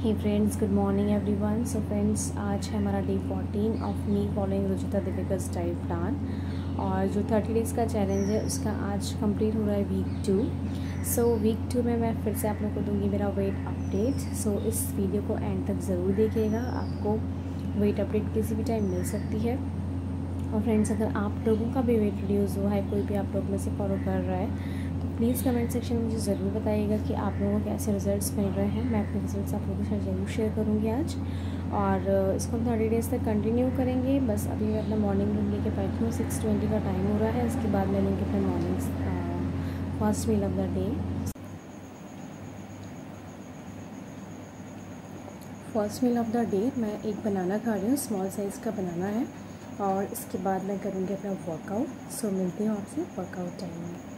हे friends, good morning everyone. So friends, आज है हमारा day 14 of me following Ruchita Deepika style plan. और जो 30 डेज़ का चैलेंज है उसका आज कंप्लीट हो रहा है वीक 2। सो वीक 2 में मैं फिर से आप लोग को दूंगी मेरा वेट अपडेट। सो इस वीडियो को एंड तक ज़रूर देखिएगा, आपको वेट अपडेट किसी भी टाइम मिल सकती है। और फ्रेंड्स, अगर आप लोगों का भी वेट रिड्यूस हुआ है, कोई भी आप लोग में से फॉलो कर रहा है, तो प्लीज़ कमेंट सेक्शन में मुझे ज़रूर बताइएगा कि आप लोगों को कैसे रिजल्ट्स मिल रहे हैं। मैं अपने रिजल्ट्स आप लोगों के साथ ज़रूर शेयर करूँगी आज। और इसको हम 30 डेज़ तक कंटिन्यू करेंगे। बस अभी मैं अपना मॉर्निंग रूम लेके बैठी हूँ। 6:20 का टाइम हो रहा है। इसके बाद मैं लूँगी अपने morning first meal of the day. First meal of the day मैं एक बनाना खा रही हूँ, स्मॉल साइज़ का बनाना है। और इसके बाद मैं करूँगी अपना वर्कआउट। सो मिलती हूँ आपसे वर्कआउट टाइम में।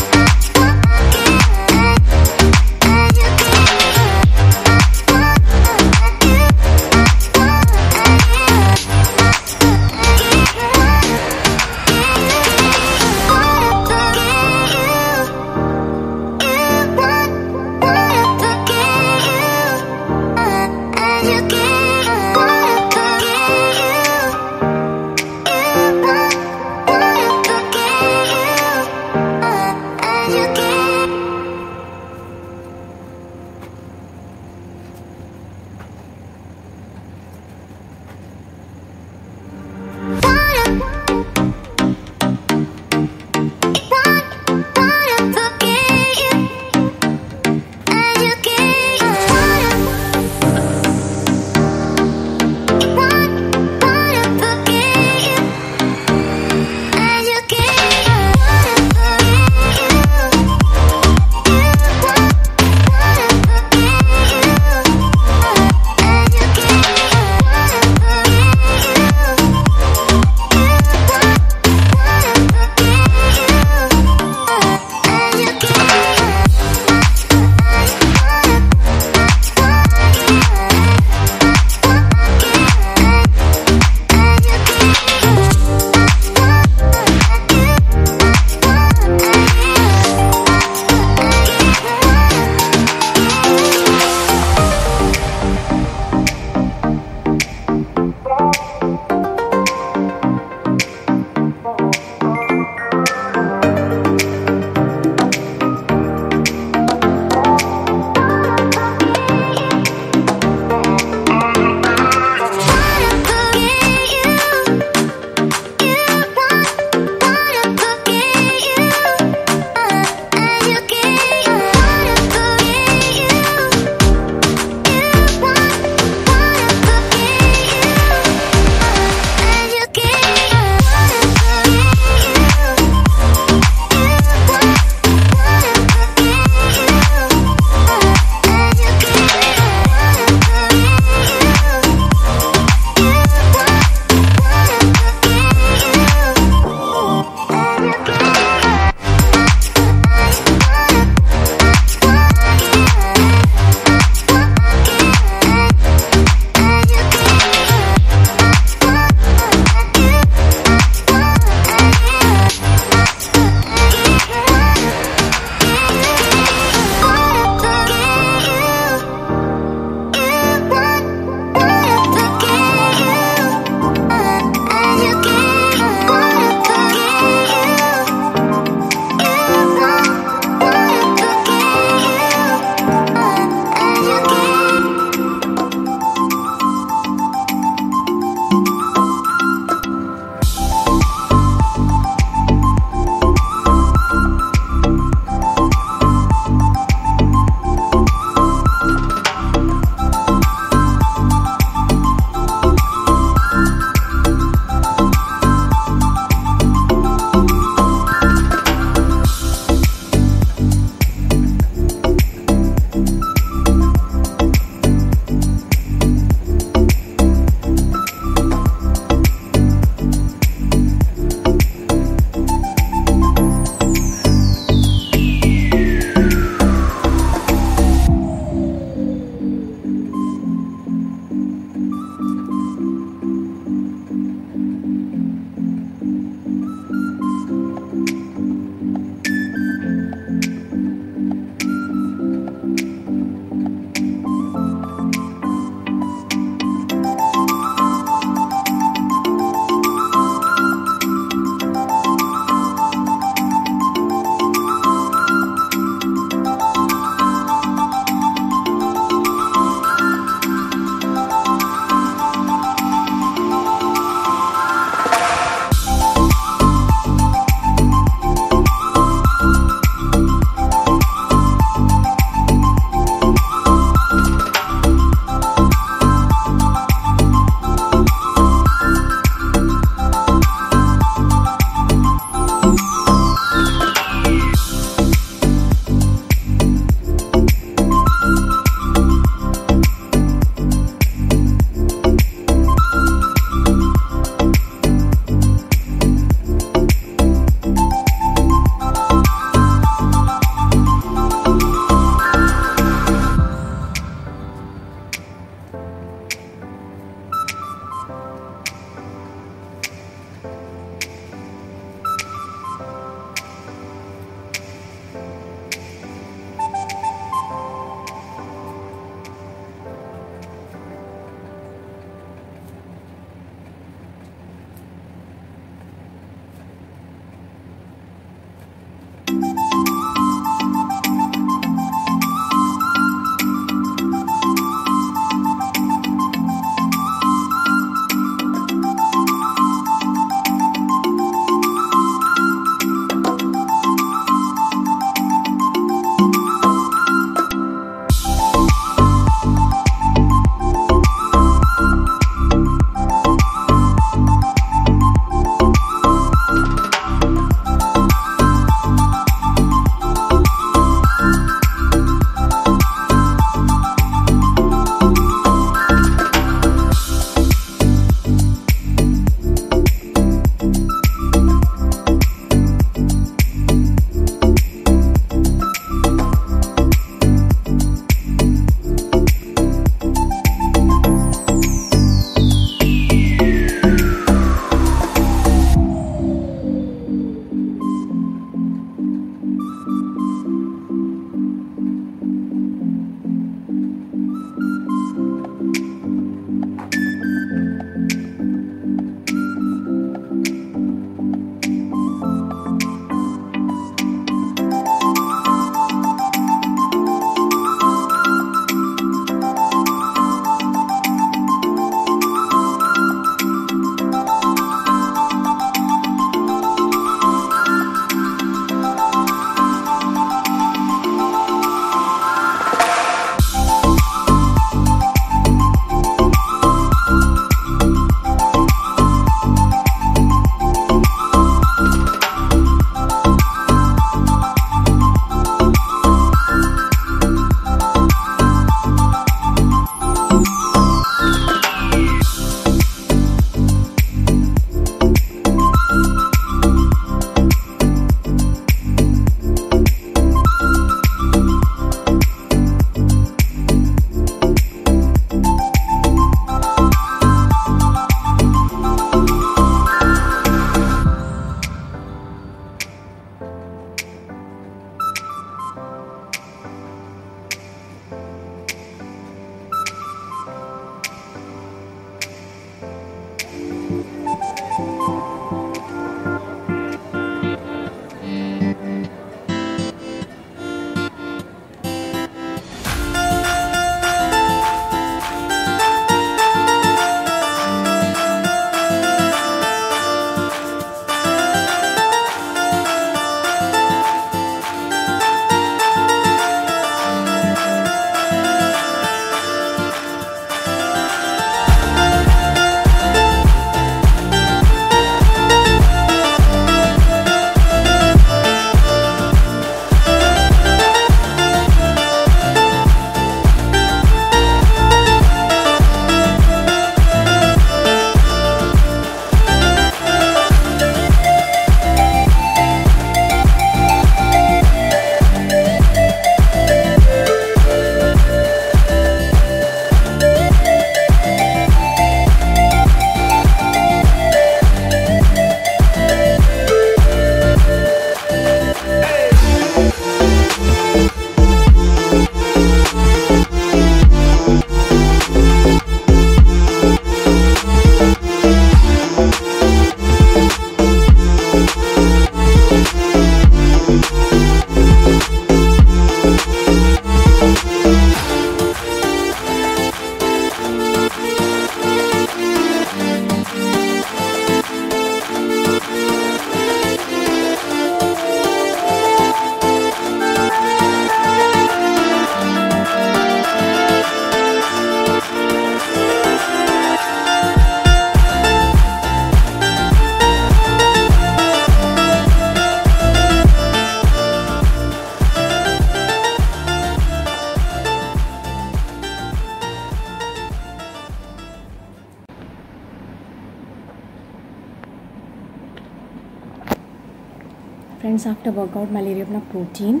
फ्रेंड्स, आफ्टर वर्कआउट मैं ले रही हूँ अपना प्रोटीन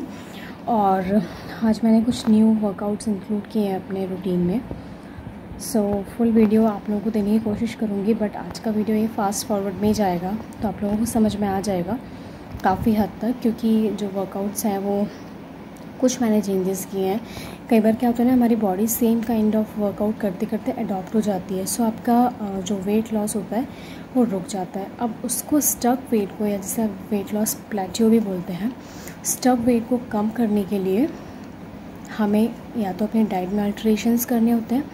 और आज मैंने कुछ न्यू वर्कआउट्स इंक्लूड किए हैं अपने रूटीन में। सो फुल वीडियो आप लोगों को देने की कोशिश करूँगी, बट आज का वीडियो ये फास्ट फॉरवर्ड में ही जाएगा तो आप लोगों को समझ में आ जाएगा काफ़ी हद तक, क्योंकि जो वर्कआउट्स हैं वो कुछ मैंने चेंजेस किए हैं। कई बार क्या होता है ना, हमारी body same kind of workout करते करते अडॉप्ट हो जाती है, सो आपका जो वेट लॉस होता है वो रुक जाता है। अब उसको स्टक वेट को, या जिसे वेट लॉस प्लेट्यू भी बोलते हैं, स्टक वेट को कम करने के लिए हमें या तो अपने डाइट में अल्ट्रेशंस करने होते हैं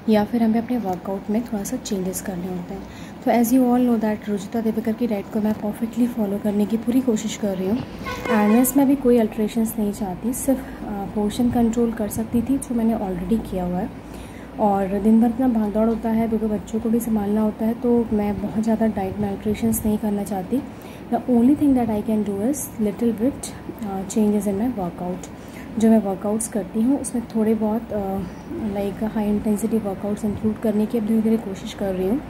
या फिर हमें अपने वर्कआउट में थोड़ा सा चेंजेस करने होते हैं। तो as you all know that Ruchita Devekar की डाइट को मैं परफेक्टली फॉलो करने की पूरी कोशिश कर रही हूँ एंड मैं इसमें भी कोई अल्ट्रेशंस नहीं चाहती, सिर्फ पोर्शन कंट्रोल कर सकती थी जो मैंने ऑलरेडी किया हुआ है। और दिन भर इतना भाग दौड़ होता है क्योंकि बच्चों को भी संभालना होता है, तो मैं बहुत ज़्यादा डाइट में अल्ट्रेशंस नहीं करना चाहती। The only thing that I can do is little bit changes in my workout. जो मैं वर्कआउट्स करती हूँ उसमें थोड़े बहुत like high intensity workouts include करने की अब धीरे धीरे कोशिश कर रही हूँ।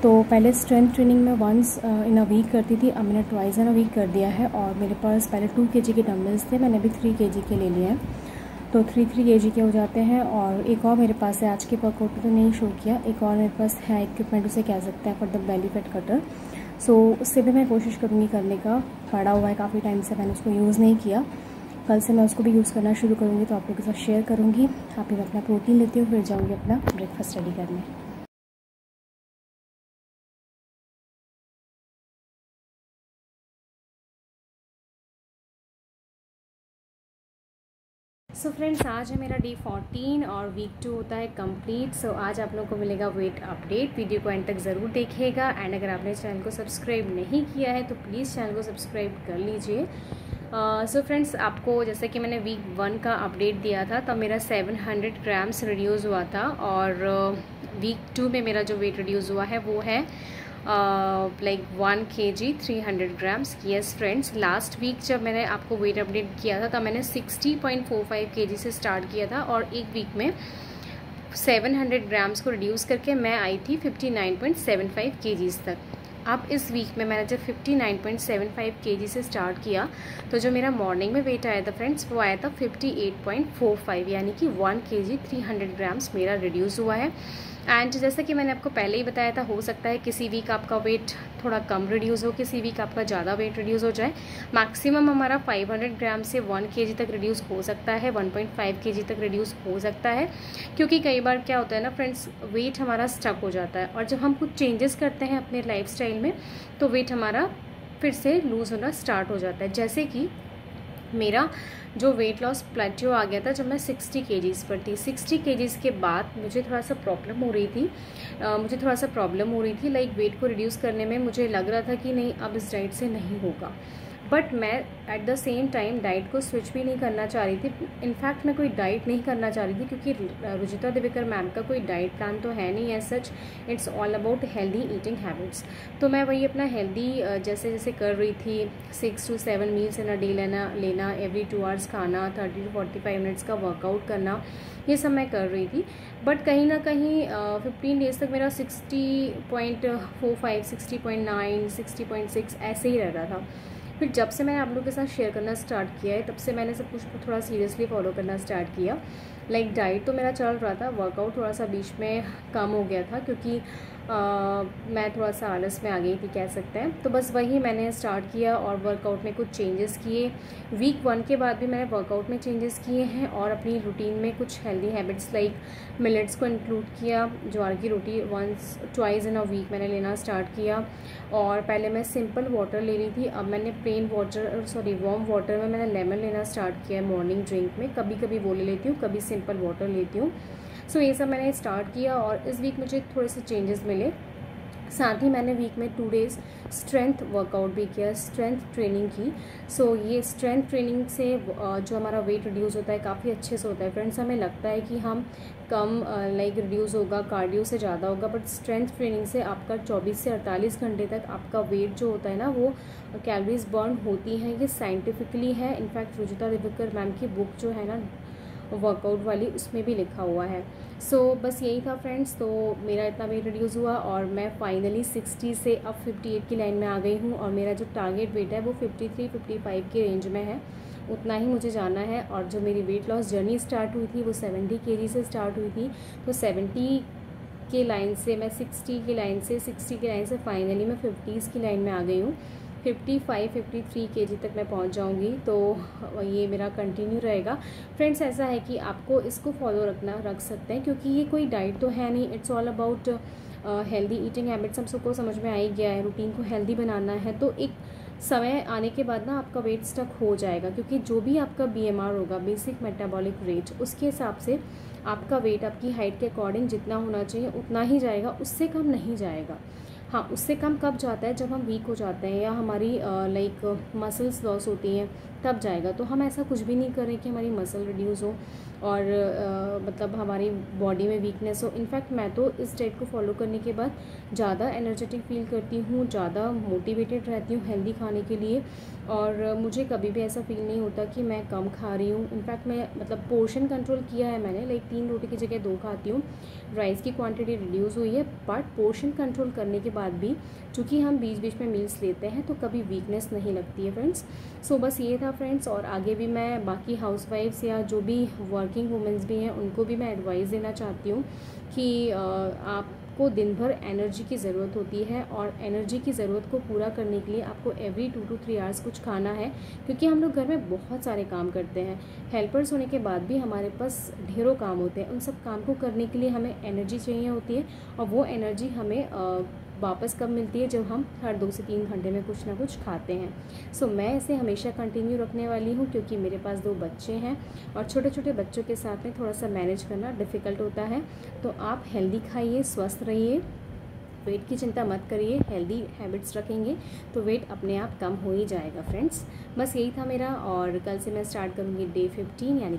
तो पहले स्ट्रेंथ ट्रेनिंग में वंस इन अ वीक करती थी, अब मैंने ट्वाइस इन अ वीक कर दिया है। और मेरे पास पहले 2 kg के डम्बल्स थे, मैंने अभी 3 kg के ले लिए हैं, तो 3 kg के हो जाते हैं। और एक और मेरे पास है, आज के वर्कआउट में तो नहीं शो किया, एक और मेरे पास है इक्विपमेंट, उसे कह सकते हैं for the belly fat cutter. So उससे भी मैं कोशिश करूँगी करने का, पड़ा हुआ है काफ़ी टाइम से, मैंने उसको यूज़ नहीं किया। कल से मैं उसको भी यूज़ करना शुरू करूँगी तो आप लोगों के साथ शेयर करूँगी। अभी मैं अपना प्रोटीन लेती हूँ, फिर जाऊँगी अपना ब्रेकफास्ट रेडी करने। सो फ्रेंड्स, आज है मेरा डे 14 और वीक 2 होता है कंप्लीट। सो आज आप लोगों को मिलेगा वेट अपडेट। वीडियो को एंड तक ज़रूर देखिएगा एंड अगर आपने चैनल को सब्सक्राइब नहीं किया है तो प्लीज़ चैनल को सब्सक्राइब कर लीजिए। सो फ्रेंड्स, आपको जैसे कि मैंने वीक 1 का अपडेट दिया था तब मेरा 700 ग्राम्स रिड्यूज़ हुआ था और वीक 2 में मेरा जो वेट रिड्यूज़ हुआ है वो है like 1 kg 300 grams. Yes friends, last week जब मैंने आपको वेट अपडेट किया था तब मैंने 60.45 kg से स्टार्ट किया था और एक वीक में 700 ग्राम्स को रिड्यूस करके मैं आई थी 59.75 kg तक। अब इस वीक में मैंने जब 59.75 kg से स्टार्ट किया तो जो मेरा मॉर्निंग में वेट आया था फ्रेंड्स वो आया था 58.45, यानी कि 1 kg 300 ग्राम्स मेरा रिड्यूस हुआ है। एंड जैसा कि मैंने आपको पहले ही बताया था, हो सकता है किसी वीक आपका वेट थोड़ा कम रिड्यूस हो, किसी वीक आपका ज़्यादा वेट रिड्यूस हो जाए। मैक्सिमम हमारा 500 ग्राम से 1 kg तक रिड्यूस हो सकता है, 1.5 kg तक रिड्यूस हो सकता है, क्योंकि कई बार क्या होता है ना फ्रेंड्स, वेट हमारा स्टक हो जाता है और जब हम कुछ चेंजेस करते हैं अपने लाइफस्टाइल में तो वेट हमारा फिर से लूज़ होना स्टार्ट हो जाता है। जैसे कि मेरा जो वेट लॉस प्लेट्यू आ गया था जब मैं 60 kgs पर थी। 60 kgs के बाद मुझे थोड़ा सा प्रॉब्लम हो रही थी लाइक वेट को रिड्यूस करने में। मुझे लग रहा था कि नहीं, अब इस डाइट से नहीं होगा, बट मैं at the same time diet को स्विच भी नहीं करना चाह रही थी। इनफैक्ट मैं कोई डाइट नहीं करना चाह रही थी क्योंकि रुचिता देवेकर मैम का कोई डाइट प्लान तो है नहीं है सच। It's all about healthy eating habits. तो मैं वही अपना हेल्दी जैसे जैसे कर रही थी, 6 to 7 meals in a day लेना, एवरी 2 hours खाना, 30 to 45 मिनट्स का वर्कआउट करना, ये सब मैं कर रही थी। बट कहीं ना कहीं 15 डेज़ तक मेरा 60.45, 60.9, 60.6 ऐसे ही रह रहा था। फिर जब से मैंने आप लोगों के साथ शेयर करना स्टार्ट किया है तब से मैंने सब कुछ को थोड़ा सीरियसली फॉलो करना स्टार्ट किया। लाइक डाइट तो मेरा चल रहा था, वर्कआउट थोड़ा सा बीच में कम हो गया था क्योंकि मैं थोड़ा सा आलस में आ गई थी कह सकते हैं। तो बस वही मैंने स्टार्ट किया और वर्कआउट में कुछ चेंजेस किए। वीक 1 के बाद भी मैंने वर्कआउट में चेंजेस किए हैं और अपनी रूटीन में कुछ हेल्दी हैबिट्स लाइक मिलेट्स को इंक्लूड किया। ज्वार की रोटी ट्वाइस इन अ वीक मैंने लेना स्टार्ट किया। और पहले मैं सिंपल वाटर ले रही थी, अब मैंने वार्म वाटर में मैंने लेमन लेना स्टार्ट किया है मॉर्निंग ड्रिंक में। कभी कभी वो ले लेती हूँ, कभी सिंपल वाटर लेती हूँ। सो ये सब मैंने स्टार्ट किया और इस वीक मुझे थोड़े से चेंजेस मिले। साथ ही मैंने वीक में 2 डेज़ स्ट्रेंथ वर्कआउट भी किया, स्ट्रेंथ ट्रेनिंग की। सो ये स्ट्रेंथ ट्रेनिंग से जो हमारा वेट रिड्यूस होता है काफ़ी अच्छे से होता है फ्रेंड्स। हमें लगता है कि हम कम लाइक रिड्यूस होगा, कार्डियो से ज़्यादा होगा, बट स्ट्रेंथ ट्रेनिंग से आपका 24 से 48 घंटे तक आपका वेट जो होता है ना वो कैलोरीज बर्न होती हैं। ये साइंटिफिकली है। इनफैक्ट रुचिता देवेकर मैम की बुक जो है ना वर्कआउट वाली, उसमें भी लिखा हुआ है। बस यही था फ्रेंड्स। तो मेरा इतना वेट रिड्यूस हुआ और मैं फाइनली 60 से अब 58 की लाइन में आ गई हूँ, और मेरा जो टारगेट वेट है वो 53-55 के रेंज में है, उतना ही मुझे जाना है। और जो मेरी वेट लॉस जर्नी स्टार्ट हुई थी वो 70 kg से स्टार्ट हुई थी, तो 70 की लाइन से मैं 60 की लाइन से फाइनली मैं 50s की लाइन में आ गई हूँ। 55-53 kg तक मैं पहुँच जाऊँगी, तो ये मेरा कंटिन्यू रहेगा फ्रेंड्स। ऐसा है कि आपको इसको फॉलो रख सकते हैं, क्योंकि ये कोई डाइट तो है नहीं, it's all about healthy eating habits. हम सबको समझ में आ ही गया है, रूटीन को हेल्दी बनाना है। तो एक समय आने के बाद ना आपका वेट स्टक हो जाएगा, क्योंकि जो भी आपका BMR होगा, बेसिक मेटाबॉलिक रेट, उसके हिसाब से आपका वेट आपकी हाइट के अकॉर्डिंग जितना होना चाहिए उतना ही जाएगा, उससे कम नहीं जाएगा। हाँ, उससे कम कब जाता है, जब हम वीक हो जाते हैं या हमारी मसल्स लॉस होती हैं, तब जाएगा। तो हम ऐसा कुछ भी नहीं करें कि हमारी मसल रिड्यूस हो और मतलब हमारी बॉडी में वीकनेस हो। इनफैक्ट मैं तो इस डाइट को फॉलो करने के बाद ज़्यादा एनर्जेटिक फील करती हूँ, ज़्यादा मोटिवेटेड रहती हूँ हेल्दी खाने के लिए, और मुझे कभी भी ऐसा फील नहीं होता कि मैं कम खा रही हूँ। इनफैक्ट मैं पोर्शन कंट्रोल किया है मैंने, 3 रोटी की जगह 2 खाती हूँ। राइस की क्वांटिटी रिड्यूस हुई है, बट पोर्शन कंट्रोल करने के बाद भी चूँकि हम बीच बीच में मील्स लेते हैं, तो कभी वीकनेस नहीं लगती है फ्रेंड्स। बस ये था फ्रेंड्स। और आगे भी मैं बाकी हाउसवाइफ्स या जो भी वर्किंग वुमेंस भी हैं उनको भी मैं एडवाइस देना चाहती हूँ कि आपको दिन भर एनर्जी की ज़रूरत होती है, और एनर्जी की ज़रूरत को पूरा करने के लिए आपको एवरी 2 to 3 आवर्स कुछ खाना है, क्योंकि हम लोग घर में बहुत सारे काम करते हैं। हेल्पर्स होने के बाद भी हमारे पास ढेरों काम होते हैं, उन सब काम को करने के लिए हमें एनर्जी चाहिए होती है, और वो एनर्जी हमें वापस कब मिलती है, जब हम हर 2 से 3 घंटे में कुछ ना कुछ खाते हैं। मैं इसे हमेशा कंटिन्यू रखने वाली हूँ, क्योंकि मेरे पास 2 बच्चे हैं, और छोटे छोटे बच्चों के साथ में थोड़ा सा मैनेज करना डिफ़िकल्ट होता है। तो आप हेल्दी खाइए, स्वस्थ रहिए, वेट की चिंता मत करिए, हेल्दी हैबिट्स रखेंगे तो वेट अपने आप कम हो ही जाएगा फ्रेंड्स। बस यही था मेरा, और कल से मैं स्टार्ट करूँगी डे 15 यानी